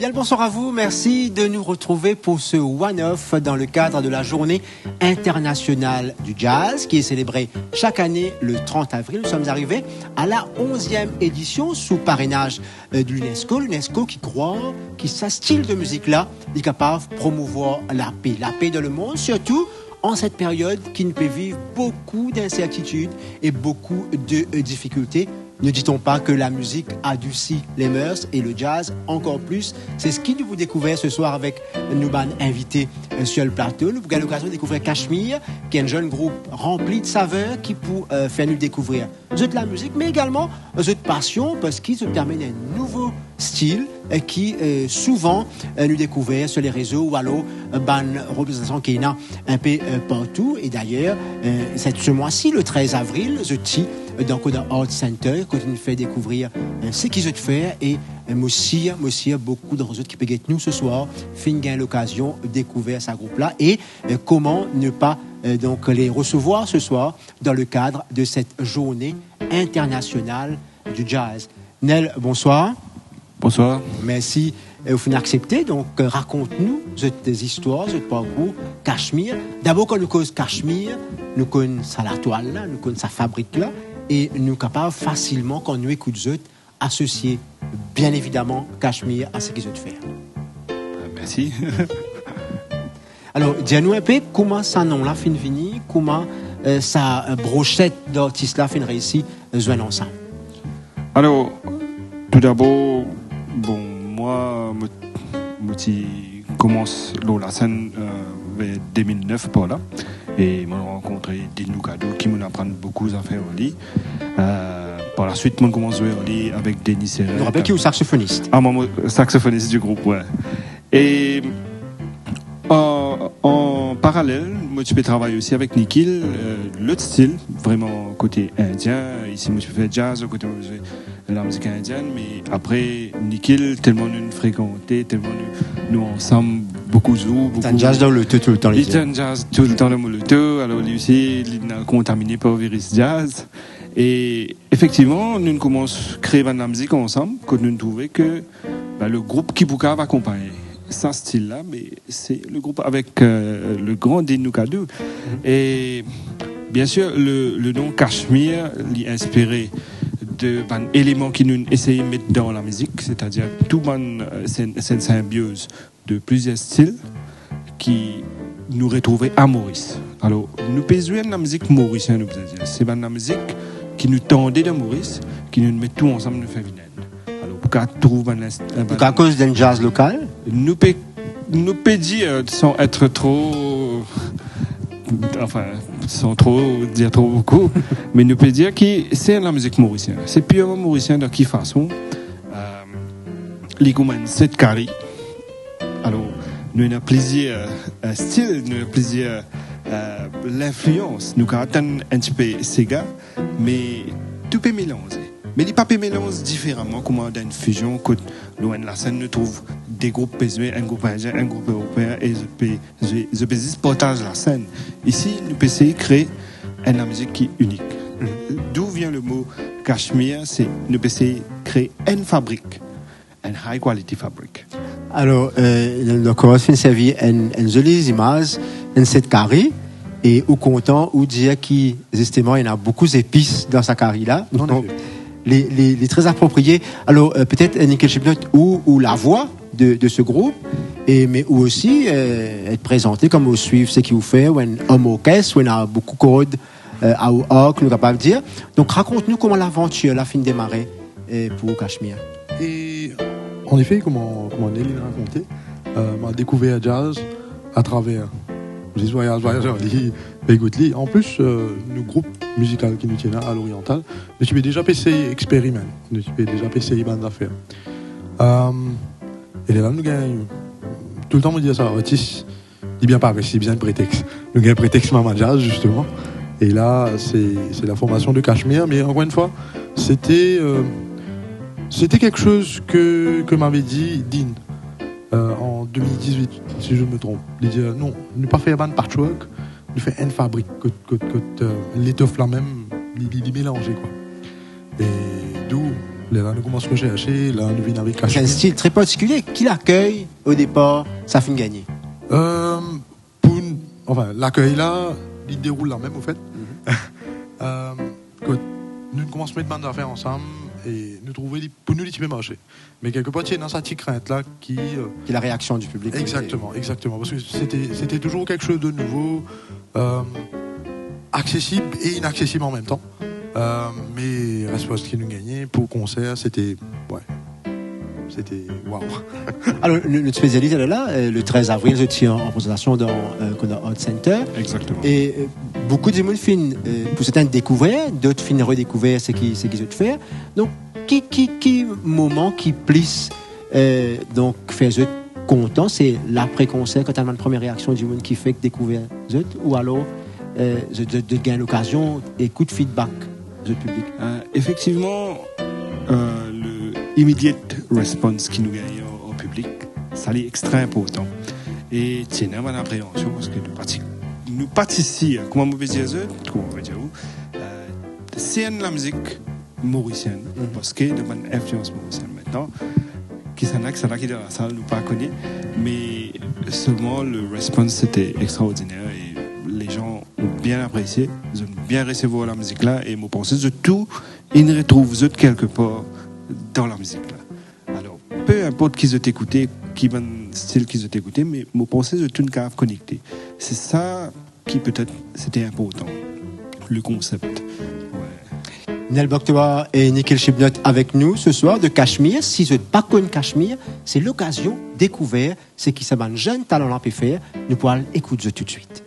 Bien le bonsoir à vous, merci de nous retrouver pour ce One-Off dans le cadre de la journée internationale du jazz qui est célébrée chaque année le 30 avril. Nous sommes arrivés à la 11e édition sous parrainage de l'UNESCO qui croit que ce style de musique-là est capable de promouvoir la paix dans le monde, surtout en cette période qui nous peut vivre beaucoup d'incertitudes et beaucoup de difficultés. Ne dit-on pas que la musique adoucit les mœurs et le jazz encore plus? C'est ce qui nous vous découvert ce soir avec nos invités sur le plateau. Nous avons l'occasion de découvrir Cachemire, qui est un jeune groupe rempli de saveurs qui pour faire nous découvrir de la musique, mais également de passion parce qu'ils se permettent un nouveau style qui souvent nous découvert sur les réseaux ou alors ban représentation qui est là un peu partout. Et d'ailleurs, c'est ce mois-ci, le 13 avril, dans Coda Art Center, quand il nous fait découvrir ce qu'ils ont fait et aussi beaucoup d'entre eux qui peuvent être nous ce soir, fin gain l'occasion de découvrir ce groupe-là et comment ne pas donc les recevoir ce soir dans le cadre de cette journée internationale du jazz. Nel, bonsoir. Bonsoir. Merci vous venez accepter. Donc, raconte-nous des histoires, ce parcours, Cachemire. D'abord, quand nous connaissons Cachemire, nous connaissons la toile, là, nous connaissons sa fabrique là, et nous sommes capables facilement, quand nous écoutons, associer bien évidemment Cachemire à ce qu'ils ont fait. Merci. Alors, dis-nous un peu comment ça nom-là fin fini, comment sa brochette d'artistes-là fin réussi jouer ensemble. Alors, tout d'abord, moi, je commence la scène vers 2009 par là. Et j'ai rencontré Dinou Kado qui m'a appris beaucoup d'affaires au lit. Par la suite, je commence à jouer au lit avec Denis Serret. Je rappelle qui est saxophoniste. Ah, moi, saxophoniste du groupe, ouais. Et en parallèle, moi, je peux travailler aussi avec Nikhil, l'autre style, vraiment côté indien. Ici, moi, je fais jazz, côté la musique indienne. Mais après, Nikhil, tellement nous fréquenté, tellement nous ensemble, beaucoup de C'est un jazz dans le tout le temps. Il est un jazz tout le temps dans le tout. Alors, lui aussi, il est contaminé par le virus jazz. Et effectivement, nous commençons à créer de la musique ensemble, quand nous trouvons que le groupe Kibuka va accompagner ce style-là, mais c'est le groupe avec le grand Dinou Kado. Et bien sûr, le nom Cachemire est inspiré de éléments qui nous essayons de mettre dans la musique, c'est-à-dire tout cette symbiose de plusieurs styles qui nous retrouvent à Maurice. Alors, nous faisons la musique mauricienne, c'est la musique qui nous tendait de Maurice, qui nous met tout ensemble, nous fait vinaine. Alors, pour qu'on trouve à cause d'un jazz local, nous peut dire sans être trop, enfin, sans trop dire trop beaucoup, mais nous peut dire que c'est la musique mauricienne. C'est purement mauricien de qui façon. L'Igouman, c'est carré. Alors, nous avons plusieurs styles, nous avons plusieurs l'influence. Nous avons un petit peu Sega, mais tout peut mélanger. Mais les papiers mélangent différemment, comme dans une fusion, quand loin de la scène, nous trouvons des groupes PSV, un groupe indien, un groupe européen, et je peux partager la scène. Ici, nous pouvons essayer de créer une musique qui est unique. D'où vient le mot Cachemire? C'est nous pouvons essayer de créer une fabrique, une high quality fabrique. Alors, donc, on va servir une jolie image, une set carré, et au content, ou dire qu'il, justement, il y a beaucoup d'épices dans sa carré là. Donc, les très appropriés. Alors, peut-être Nickel Chipnut ou la voix de ce groupe, mais ou aussi être présenté comme au suivre ce qu'il vous fait, ou un homme orchestre, où il y a beaucoup de codes à Oak, nous capable de dire. Donc, raconte-nous comment l'aventure, la fin démarré pour Cachemire. Et en effet, comment Nelly l'a raconté, m'a découvert le jazz à travers les voyages, Bégoutli. En plus, le groupe musical qui nous tient à l'oriental, nous avons déjà essayé expérimenter, nous avons déjà essayé bande d'affaires. Et là, nous gagnons. Tout le temps, on dit ça, Otis, il bien pas, c'est bien le prétexte. Nous gagnons un prétexte Mama Jazz, justement. Et là, c'est la formation de Cachemire, mais encore une fois, c'était quelque chose que m'avait dit Dean en 2018, si je ne me trompe. Il dit non, ne pas faire un patchwork, nous fait une fabrique, l'étoffe là même, il mélanger quoi. Et d'où Là, nous commençons à chercher, là, nous venons avec C'est Cachemire. un style très particulier. Qui l'accueille au départ, ça finit gagné. L'accueil là, il déroule là même au fait. Quand nous commençons à mettre bande d'affaires ensemble et nous trouver pour nous les types marché. Mais quelque part, il y a dans cette crainte là qui Qui est la réaction du public. exactement, parce que c'était toujours quelque chose de nouveau, accessible et inaccessible en même temps. Mais la réponse qui nous gagnait pour le concert, c'était waouh. Alors, notre spécialiste, elle est là. Le 13 avril, je suis en présentation dans Kona Art Center. Exactement. Et beaucoup de gens films, pour certains découvrir, d'autres films redécouvrir ce qu'ils ont fait. Donc, qui moment qui plisse donc fait eux content, c'est l'après-concert quand tu as une première réaction du monde qui fait que découvrir eux, ou alors de gagner l'occasion et coup de feedback du public. Effectivement, le immediate response qui nous gagne au public, ça est extrêmement important. Et c'est une bonne appréhension parce que nous participons, comment on peut dire ça, c'est la musique mauricienne, parce que nous avons une influence mauricienne maintenant, qui s'en a qui dans la salle, nous pas connaît, mais seulement le response c'était extraordinaire et les gens ont bien apprécié, ils ont bien recevoir la musique là et moi pensais de tout, ils retrouvent quelque part dans la musique là. Alors, peu importe qu'ils ont écouté, qui bon style qu'ils ont écouté, mais moi pensais de tout une cave connectée. C'est ça qui peut-être c'était important, le concept. Nel Boktoa et Nikhil Chibnot avec nous ce soir de Cachemire. Si vous n'êtes pas connu Cachemire, c'est l'occasion de découvrir ce qui s'appelle jeune talent à faire. Nous pourrons écouter tout de suite.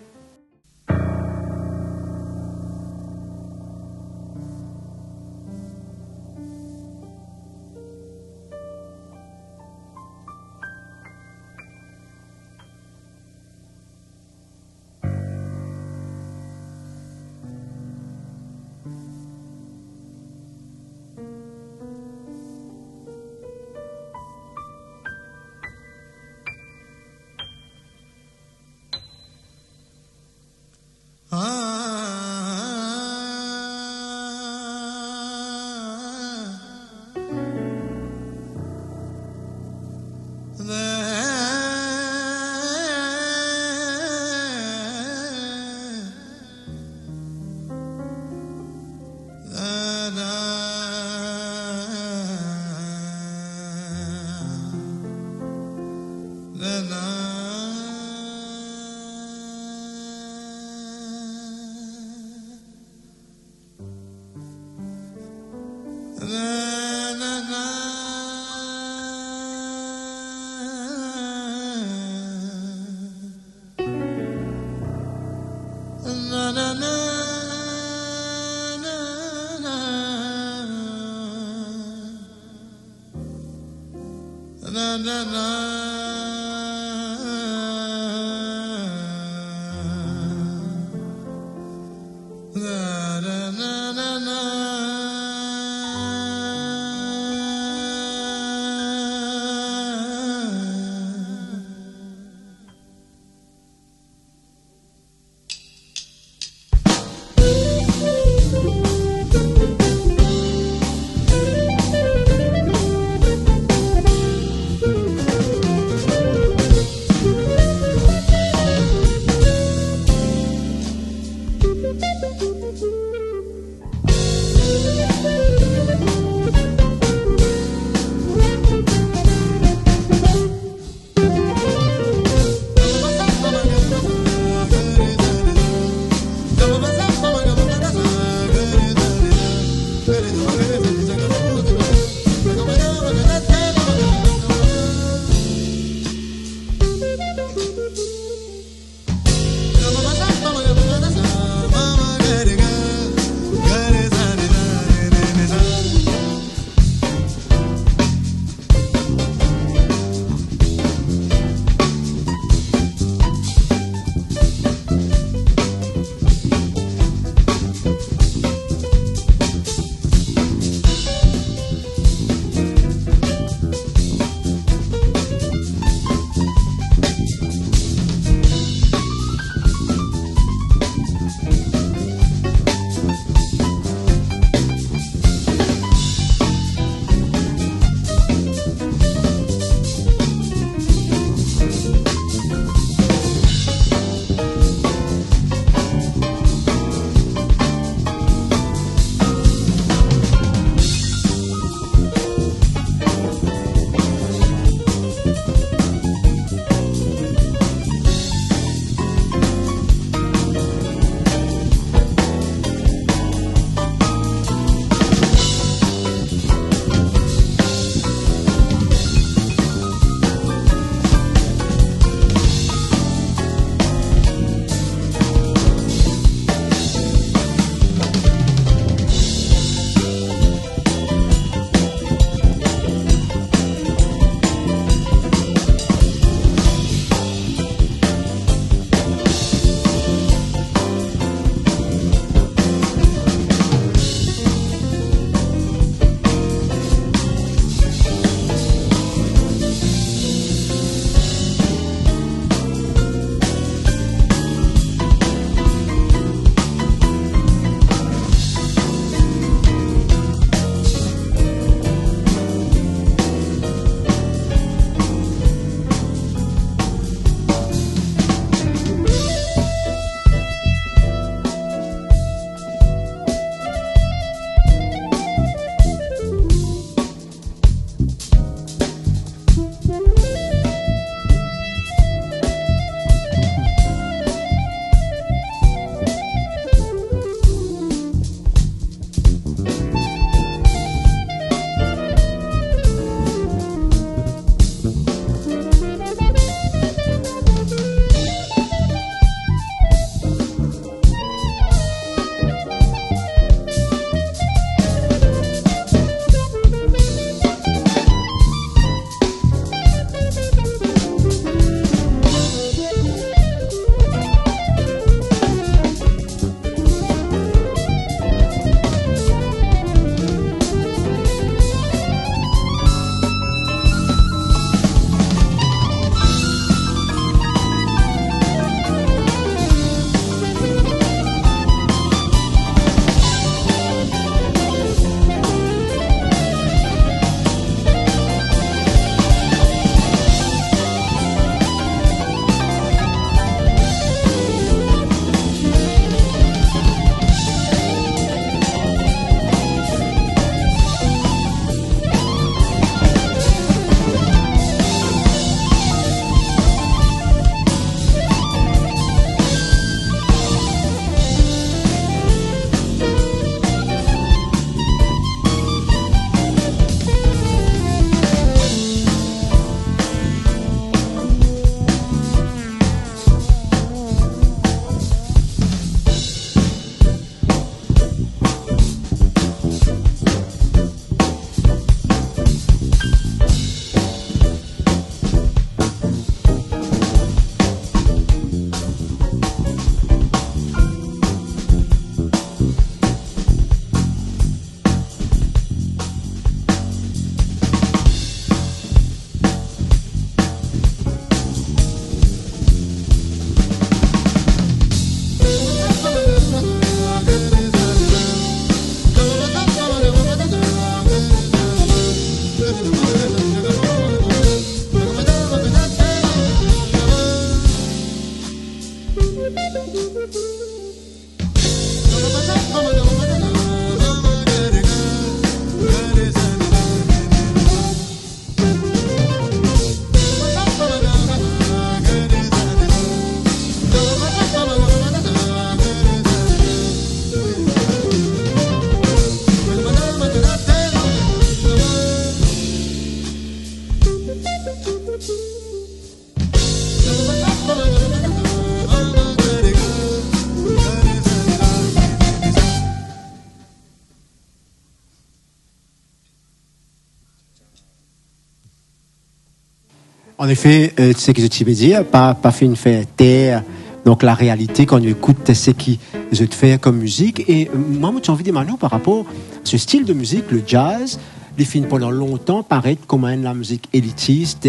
En effet, ce que je te veux dire, pas fait une faire taire. Donc la réalité, quand on écoute ce qui je te fais comme musique. Et moi, j'ai envie de demander par rapport à ce style de musique, le jazz, les films pendant longtemps paraître comme la musique élitiste,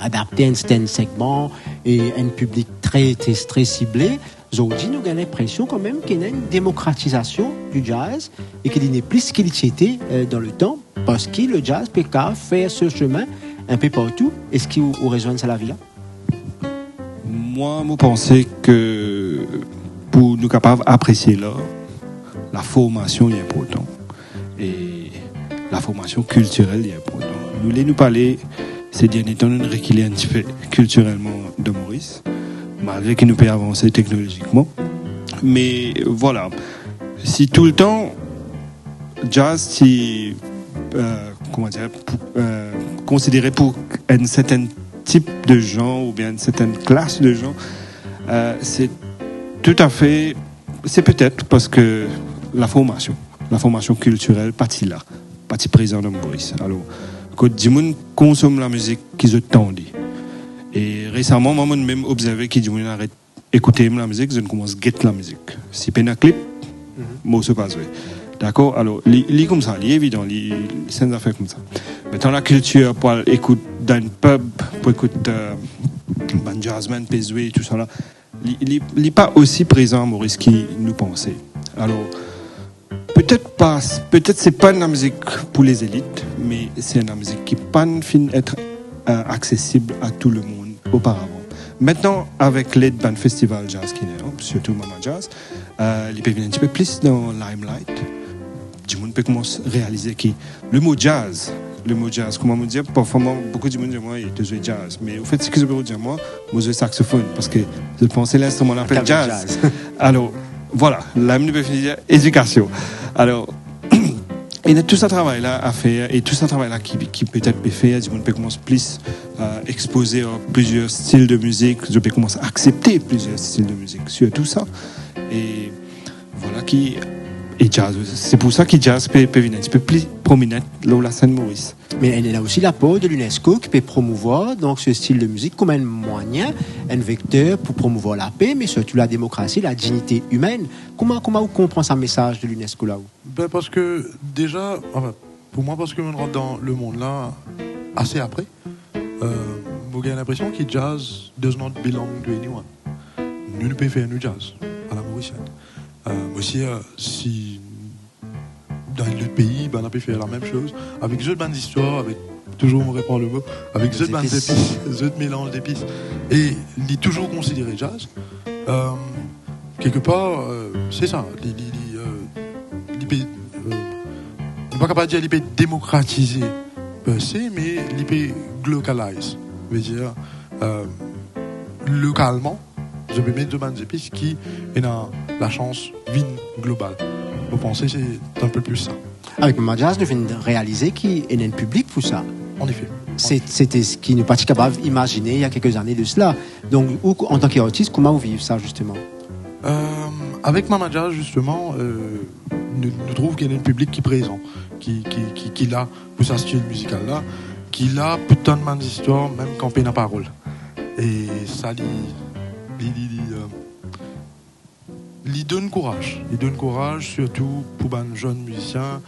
adaptée à un certain segment et à un public très ciblé. Aujourd'hui, nous avons l'impression quand même qu'il y a une démocratisation du jazz et qu'il n'est plus qu'il était dans le temps, parce que le jazz peut faire ce chemin un peu partout. Est-ce qu'il vous rejoint ça la vie là? Moi, je pense que pour nous capables d'apprécier l'art, la formation est importante. Et la formation culturelle est importante. Nous allons nous parler ces derniers temps, nous reculer un petit peu culturellement de Maurice, malgré qu'il nous peut avancer technologiquement. Mais voilà, si tout le temps, jazz, si, considéré pour un certain type de gens ou bien une certaine classe de gens, c'est tout à fait, c'est peut-être parce que la formation culturelle partie là, partie présente dans Maurice. Alors, quand des gens consomment la musique qu'ils ont tendue. Et récemment, moi même observé que des gens arrêtent d'écouter la musique, je commence à guetter la musique. Si peine un clip, moi se passe. D'accord? Alors, lit comme ça, lit évident, c'est une affaire comme ça. Maintenant, la culture, pour écouter dans un pub, pour écouter un jazzman, jouer et tout ça là, n'est pas aussi présent à Maurice qu'il nous pensait. Alors, peut-être c'est pas une musique pour les élites, mais c'est une musique qui pas être accessible à tout le monde auparavant. Maintenant, avec l'aide d'un festival jazz qui est, surtout Mama Jazz, il peut venir un petit peu plus dans Limelight. Du monde peut commencer à réaliser que le mot jazz, comment me dire, parfois beaucoup de monde dit moi, il joue jazz. Mais au fait, ce que je veux dire moi joue saxophone, parce que je pensais l'instrument l'appelle jazz. Alors, voilà, là, je peux finir éducation. Alors, il y a tout ce travail-là à faire, et tout ce travail-là qui peut-être peut faire, du monde peut commencer plus à exposer plusieurs styles de musique, je peux commencer à accepter plusieurs styles de musique, sur tout ça. Et voilà et jazz, c'est pour ça que jazz peut venir un petit peu plus prominent là où la scène Maurice. Mais elle est là aussi l'apport de l'UNESCO qui peut promouvoir donc ce style de musique comme un moyen, un vecteur pour promouvoir la paix, mais surtout la démocratie, la dignité humaine. Comment vous comprenez ce message de l'UNESCO là-haut? Parce que déjà, pour moi, parce que on rentre dans le monde là assez après, j'ai l'impression que jazz does not belong to anyone. Nous ne pouvons faire nous jazz à la Mauritienne. Aussi, si dans d'autres pays, on peut faire la même chose avec d'autres bandes d'histoire, avec toujours on reprend le mot, avec d'autres bandes d'épices, d'autres mélanges d'épices, et il est toujours considéré jazz. Quelque part, c'est ça. On n'est pas capable de dire qu'il peut démocratiser, mais il peut globaliser, veut dire localement. Je peux mettre deux bandes d'épices qui ont la chance vine globale. Vous pensez que c'est un peu plus ça. Avec Mama Jazz, nous venons de réaliser qu'il y a un public pour ça. En effet. C'était ce qui n'est pas capable d'imaginer il y a quelques années de cela. Donc, en tant qu'artiste, comment vous vivez ça justement? Avec Mama Jazz, justement, nous trouvons qu'il y a un public qui est présent, qui l'a pour sa style musical là, qui l'a pour tant de bandes d'histoire, même quand on paie la parole. Et ça il donne courage. Il donne courage, surtout pour les jeunes musiciens,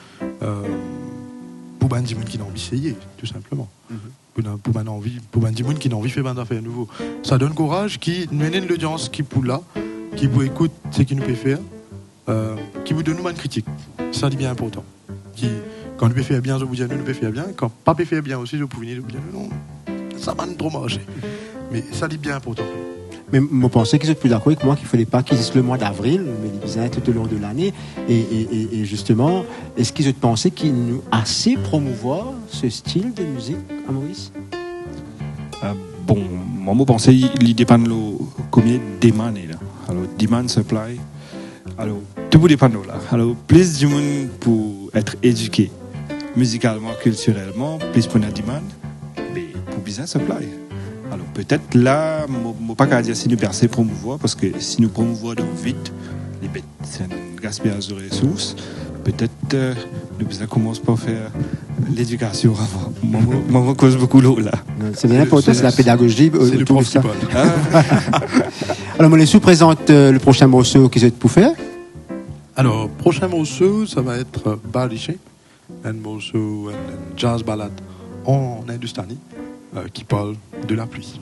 pour les gens qui ont envie d'essayer, tout simplement. Pour les gens qui ont envie de faire des affaires nouveaux. Ça donne courage, qui nous mène l'audience qui pour là, qui vous écoute ce qu'il nous peut faire, qui vous donne une critique. Ça, c'est bien important. Quand nous peut faire bien, je vous dis nous peut faire bien. Quand pas peut faire bien aussi, je vous venir vous dire non, ça va trop marcher. Mais ça, c'est bien important. Mais je pensais qu'ils étaient plus d'accord avec moi qu'il ne fallait pas qu'ils disent le mois d'avril, mais ils disaient tout au long de l'année. Et justement, est-ce qu'ils pensaient qu'ils nous assez promouvoir ce style de musique à Maurice? Bon, moi, je pensais qu'il dépend de combien de demande là. Alors, demand, supply. Alors, tout dépend de là. Alors, plus du monde pour être éduqué musicalement, culturellement, plus pour la demande, mais pour business supply. Alors peut-être là, je ne pas qu'à dire si nous percez promouvoir, parce que si nous promouvoir donc vite, c'est un gaspillage de ressources. Peut-être nous commence par faire l'éducation avant. Moi, cause beaucoup l'eau là. C'est bien important, c'est la pédagogie. C'est le principal. Alors, je laisse présente le prochain morceau qu'ils ont pour faire. Alors, prochain morceau, ça va être Baliché, un morceau, un jazz ballade en hindustani qui parle de la pluie.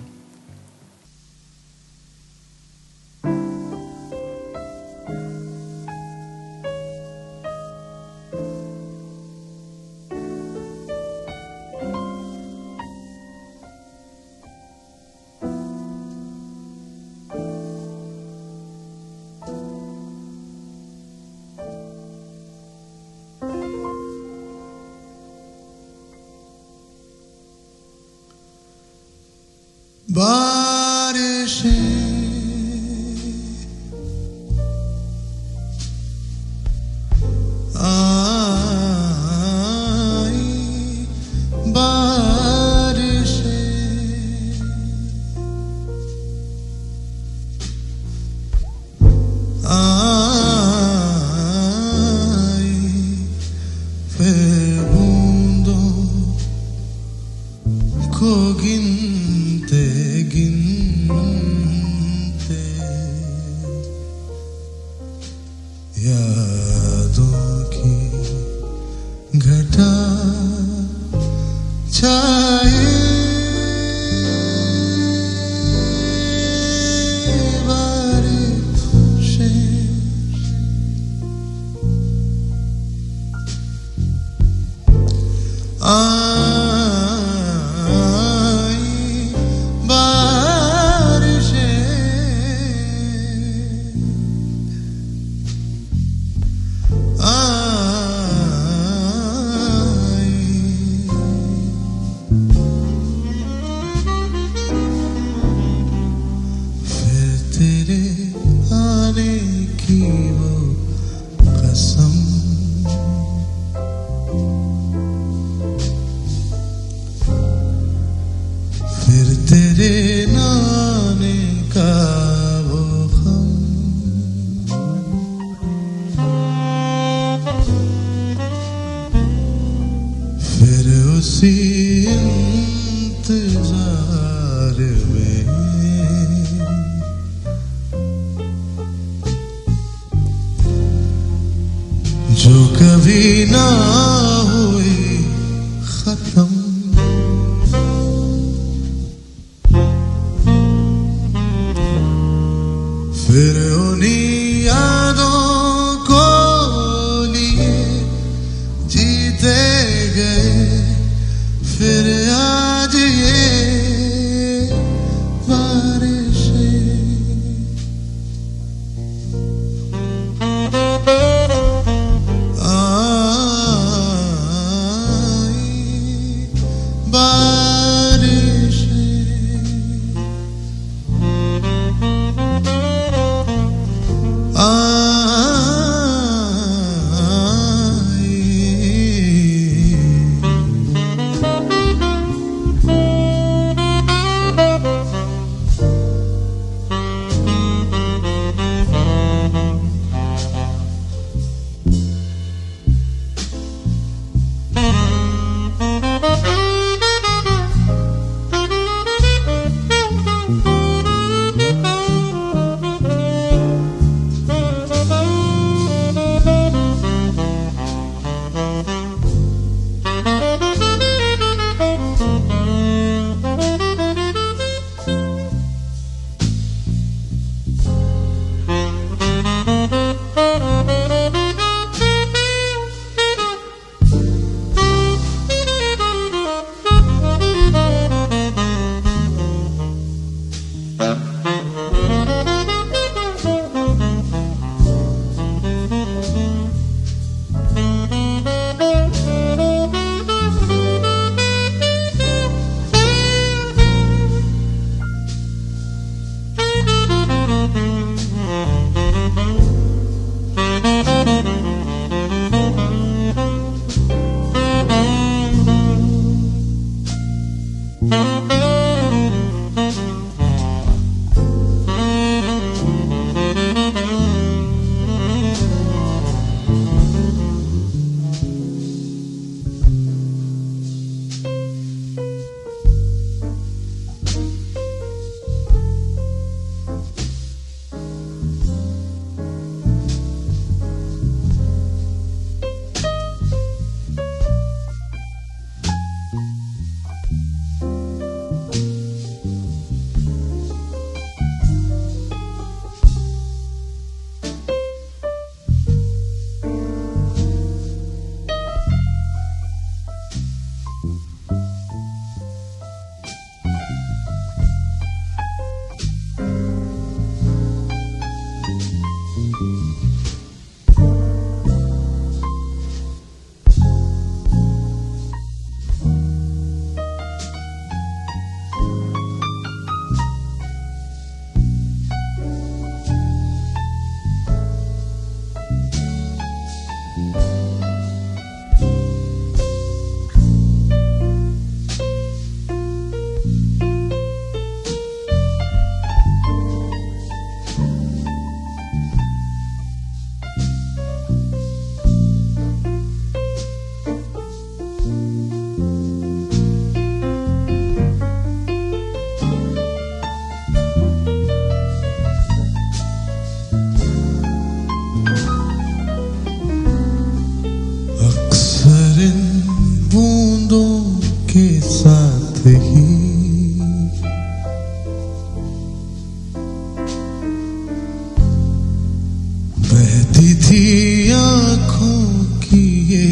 थी आंखों की ये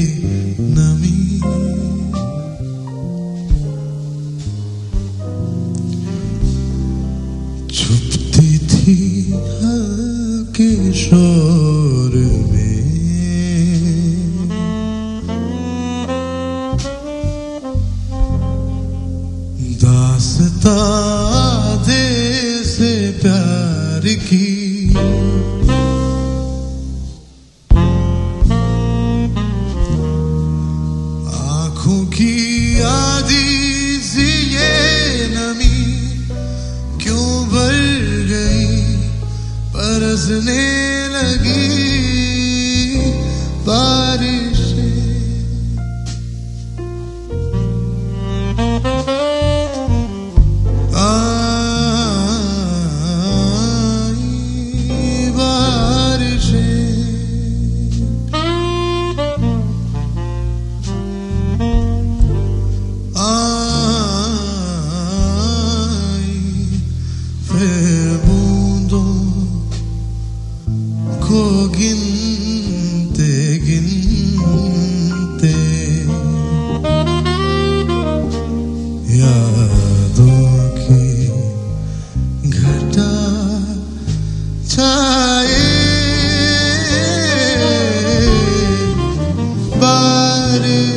नमी, छुपती थी हल्के शोर में, दास्तां दे से प्यार की, आंखों की आधी सी ये नमी क्यों बढ़ गई, बरसने लगी बारिशें, गिनते गिनते यादों की घटा छाए बारिशें,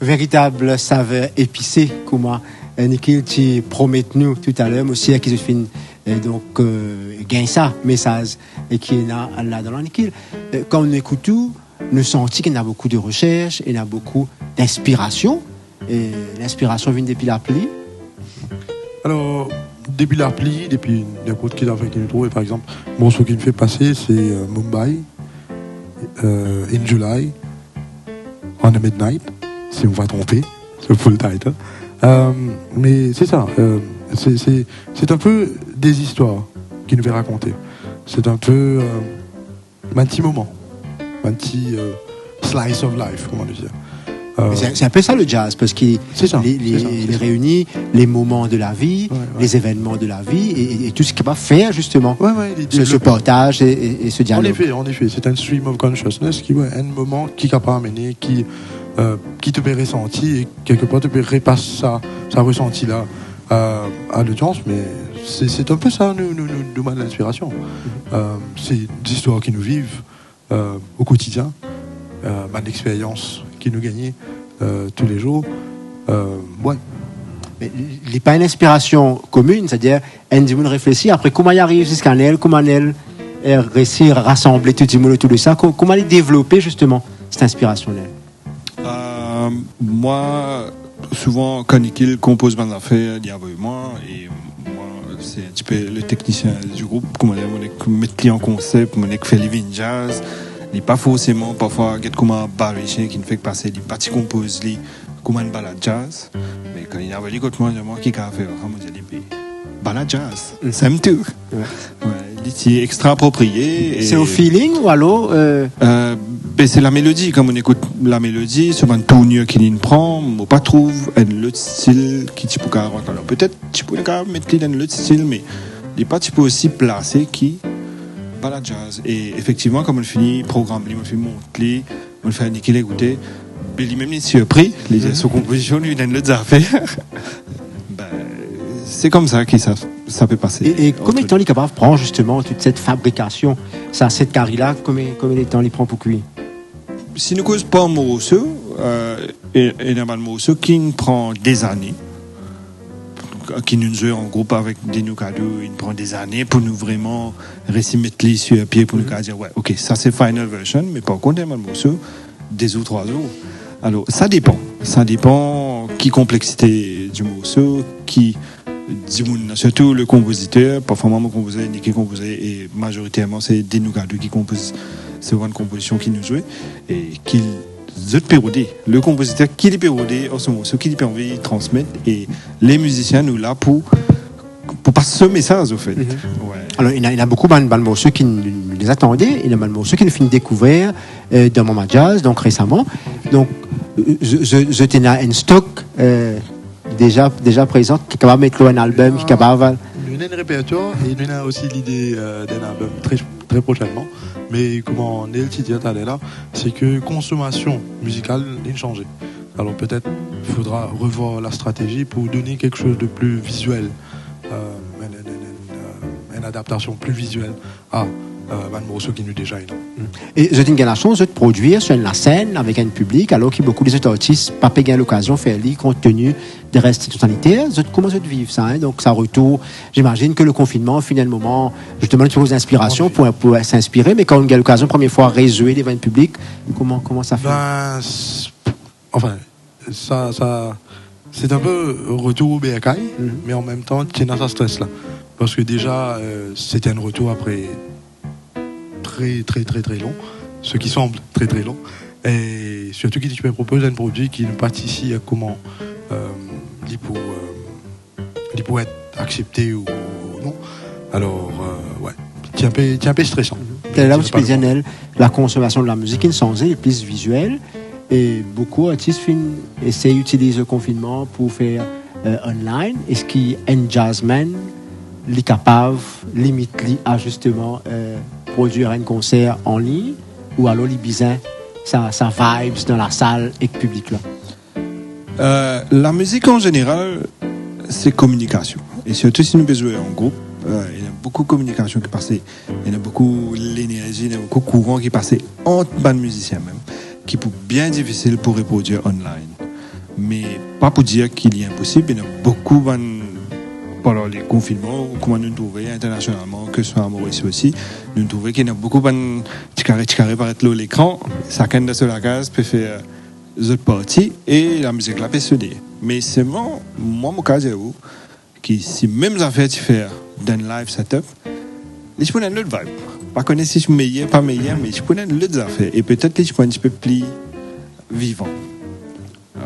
Véritable saveur épicée, comme moi. Nikhil, tu promets nous tout à l'heure, aussi, qui se finit, donc, gagne ça, message, et qui est là dans Nikhil. Quand on écoute tout, nous sentons qu'il y a beaucoup de recherche, il y a beaucoup d'inspiration, et l'inspiration vient depuis l'appli. Alors, depuis l'appli, depuis n'importe quelle affaire qui nous trouve, par exemple, le morceau qui me fait passer, c'est Mumbai, In July, On a Midnight, si on va tromper, c'est le full title. Mais c'est ça, c'est un peu des histoires qu'il nous fait raconter. C'est un peu un petit moment, un petit slice of life, comment dire. C'est un peu ça le jazz, parce qu'il réunit les moments de la vie, les événements de la vie et tout ce qu'il va faire justement. Ce partage et ce dialogue. En effet, c'est un stream of consciousness qui un moment qui capable amener, qui te fait ressentir et quelque part te fait repasser ça ressenti là à l'audience, mais c'est un peu ça nous demande l'inspiration. C'est des histoires qui nous vivent au quotidien, l'expérience qui nous gagne tous les jours. Mais il n'est pas une inspiration commune, c'est-à-dire Andy Moon réfléchit après comment il arrive jusqu'à elle, comment elle réussir à rassembler tout le monde autour de ça, comment elle développer justement cette inspiration là. Moi, souvent, quand Nikhil compose mon affaire, il y a moi, et moi, c'est un petit peu le technicien du groupe, comment dire, on met en concept, on fait living jazz. Il n'est pas forcément, parfois, comme un barrichien qui ne fait que passer des parties composes, comme une balade jazz. Mais quand il y a un côté, moi, qui a fait, on dit, balade jazz, c'est un tout. C'est extra approprié. C'est au feeling ou alors c'est la mélodie. Comme on écoute la mélodie, sur un tournure qu'il prend, on pas trouve un autre style qui tu peux rentrer. Alors peut-être tu peux mettre dans l'autre style, mais il n'est pas tu peux aussi placer qui balade jazz. Et effectivement, comme on finit programme, on fait monter, on fait Nikhil écouter, il même est surpris, les sous compositions lui donnent l'autre affaire. C'est comme ça que ça peut passer. Et combien de temps il est capable de prendre justement toute cette fabrication, cette carrière-là, combien de temps il prend pour cuire? Si nous causons pas un morceau, il y a un morceau qui prend des années, qui nous joue en groupe avec des cadeaux, il prend des années pour nous vraiment mettre les sur pied pour nous dire ok, ça c'est final version, mais par contre il y a un morceau 2 ou 3 jours. Alors ça dépend qui complexité du morceau, qui surtout le compositeur, parfois moi composé, Nicky composé, et majoritairement c'est des cadeaux qui composent ces une composition qui nous joue et qui autres pérodé. Le compositeur qui les pérodé en ce morceau, qui les envie de transmettre, et les musiciens nous là pour passer ce message au fait. Alors il y a beaucoup de morceaux qui nous les attendaient, il y a des morceaux qui nous finissent découvrir dans Mama Jazz, donc récemment. Donc je tenais un stock déjà présent qui est capable de mettre un album, qui est capable. Il y a un répertoire et il y a aussi l'idée d'un album très prochainement. Mais comment Neil dit là, c'est que consommation musicale est changée. Alors peut-être il faudra revoir la stratégie pour donner quelque chose de plus visuel, une adaptation plus visuelle à un morceau qui nous déjà est là. Et je tenais la chance de produire sur la scène avec un public, alors que beaucoup des artistes n'ont pas eu l'occasion de faire compte tenu des restes totalitaires. Comment vous vivez ça, hein? Donc ça retourne. J'imagine que le confinement, finalement, justement, une chose d'inspiration pour s'inspirer, mais quand on a l'occasion, première fois, réseauer devant un public, comment ça fait? Ça c'est un peu retour au BRK, mais en même temps, tu as ça stress là. Parce que déjà, c'était un retour après très long, ce qui semble très long, et surtout qui me propose un produit qui ne participe à comment il pourrait être accepté ou non. Alors c'est un peu stressant. Là où je peux la consommation de la musique est sans est plus visuelle, et beaucoup d'artistes essaient d'utiliser le confinement pour faire online. Est-ce qu'il y a un jazzman est capable, limite, à justement produire un concert en ligne, ou alors les bisins, ça vibes dans la salle et le public là? La musique en général, c'est communication. Et surtout si nous besoin en groupe, il y a beaucoup de communication qui passe, il y a beaucoup d'énergie, il y a beaucoup de courant qui passe entre les musiciens même, qui est bien difficile pour reproduire online. Mais pas pour dire qu'il est impossible. Il y en a beaucoup pendant les confinements, comment nous trouvons internationalement, que ce soit à Maurice aussi, nous trouvons qu'il y en a beaucoup de carré par être là l'écran. Chacun de la case peut faire les autres parties et la musique là peut se dire. Mais c'est moi, mon cas, c'est où, qui si même affaire tu fais d'un live setup, je prends une autre vibe. Pas connaître si je suis meilleur, pas meilleur, mais je prends une autre affaire. Et peut-être que je prends un petit peu plus vivant.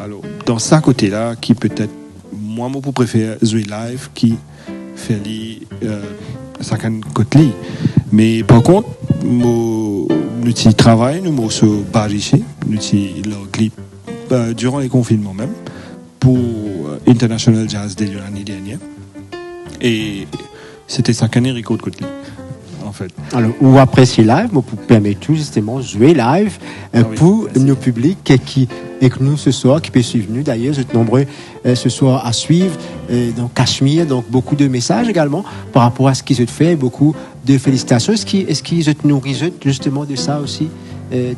Alors, dans ça côté-là, qui peut-être, moi, pour préférer jouer live, qui fait ça côté. Mais par contre, nous travaillons, nous sommes barrichés, nous leur clip durant les confinements même, pour International Jazz Day de l'année dernière. Et c'était ça qu'on record côté. En fait. Alors, ou apprécier live, mais pour permettre tout justement jouer live pour nos publics et que nous ce soir, qui peut suivre nous d'ailleurs, vous êtes nombreux ce soir à suivre donc Cachemire, donc beaucoup de messages également par rapport à ce qu'ils ont fait, beaucoup de félicitations. Est-ce qu'ils ont nourri justement de ça aussi,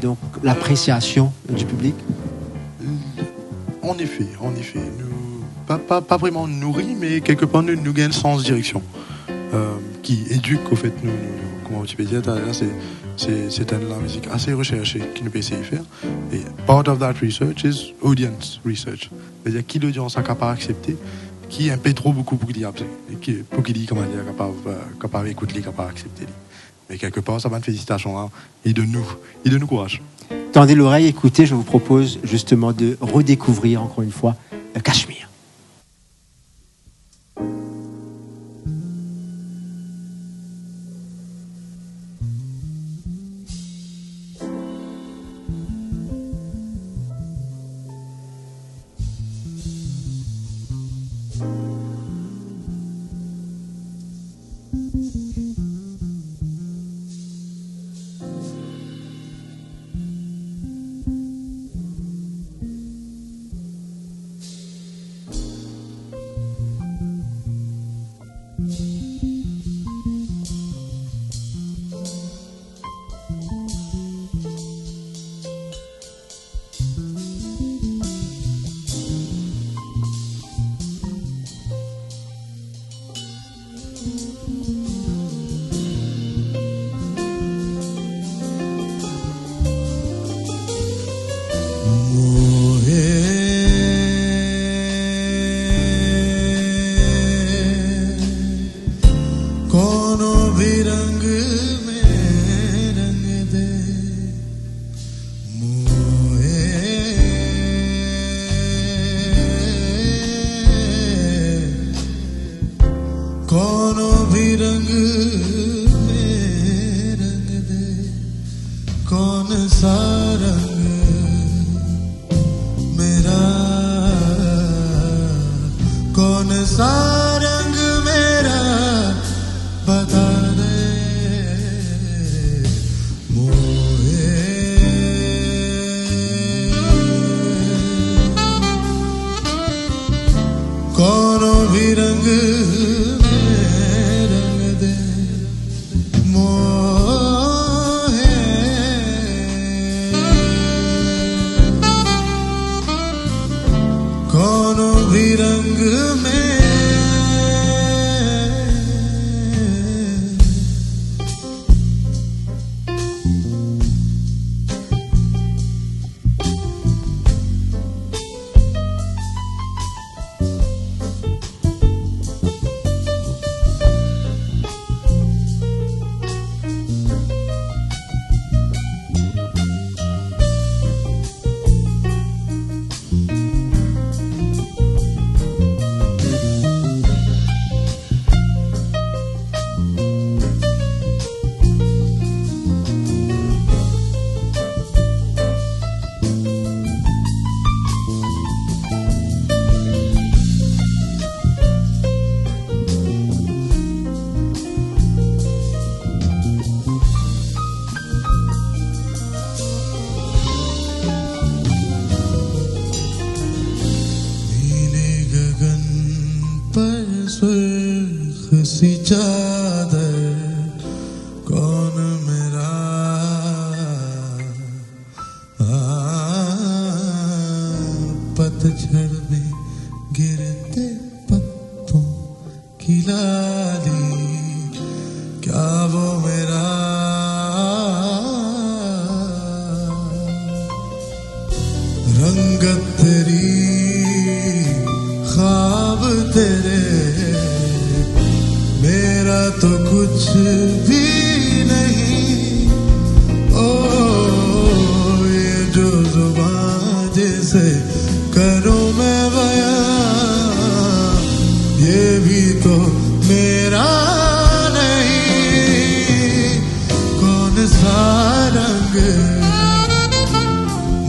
donc l'appréciation du public? En effet, nous, pas vraiment nourris, mais quelque part nous gagnons sens direction. Qui éduque au fait nous comment tu peux dire là c'est la musique assez recherchée qui nous peut essayer de faire et part of that research is audience research, c'est-à-dire qui l'audience est capable d'accepter, qui un peu trop beaucoup pour qu'il y ait pour qu'il dit comment dire capable écouter, capable accepter, mais quelque part ça va une félicitation hein, et de nous courage. Tendez l'oreille, écoutez, je vous propose justement de redécouvrir encore une fois Cachemire.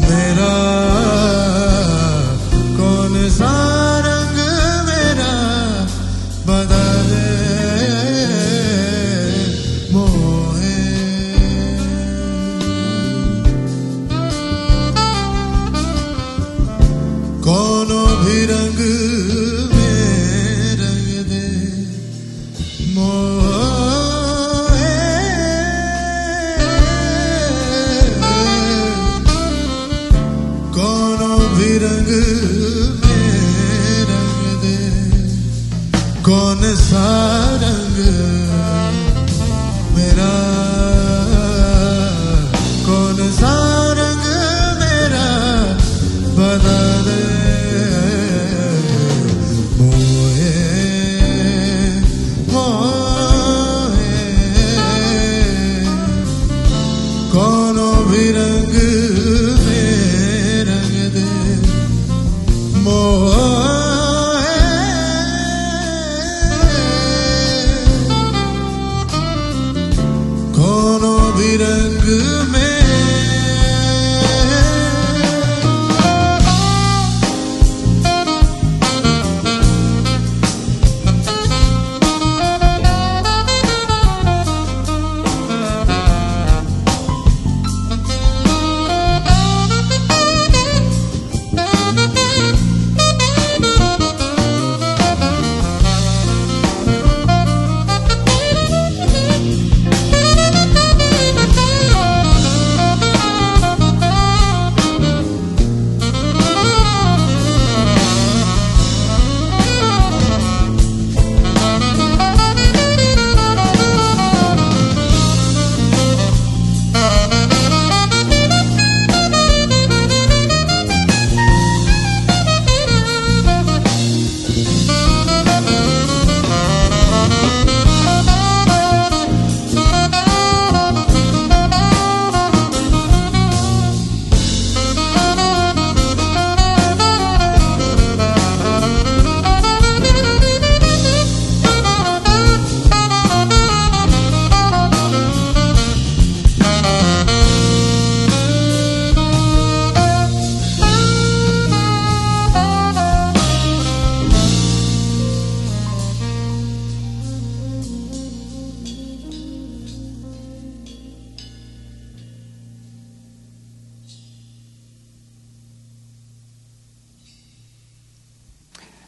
मेरा कौन सा रंग मेरा बता दे मोहे कोनो भी रंग में रंग दे मोहे कोनो भी रंग में रंग दे कौन सा रंग मेरा कौन सा रंग मेरा बता दे मोहे मोहे कोनो भी रंग में रंग दे मोहे कोनो भी रंग में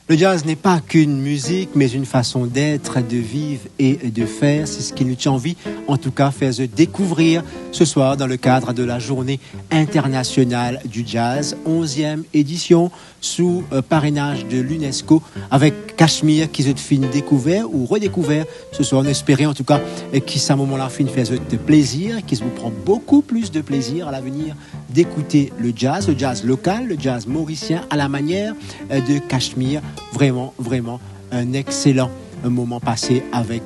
Le jazz n'est pas qu'une musique, mais une façon d'être, de vivre et de faire. C'est ce qui nous tient envie, en tout cas, faire découvrir ce soir dans le cadre de la Journée internationale du jazz, 11e édition, sous parrainage de l'UNESCO, avec Cachemire qui se fin découvert ou redécouvert ce soir. On espérait en tout cas qui, à ce moment-là, fin fait plaisir, qui vous prend beaucoup plus de plaisir à l'avenir d'écouter le jazz local, le jazz mauricien, à la manière de Cachemire. Vraiment, vraiment un excellent moment passé avec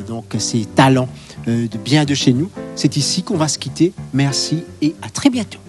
donc ces talents de bien de chez nous. C'est ici qu'on va se quitter. Merci et à très bientôt.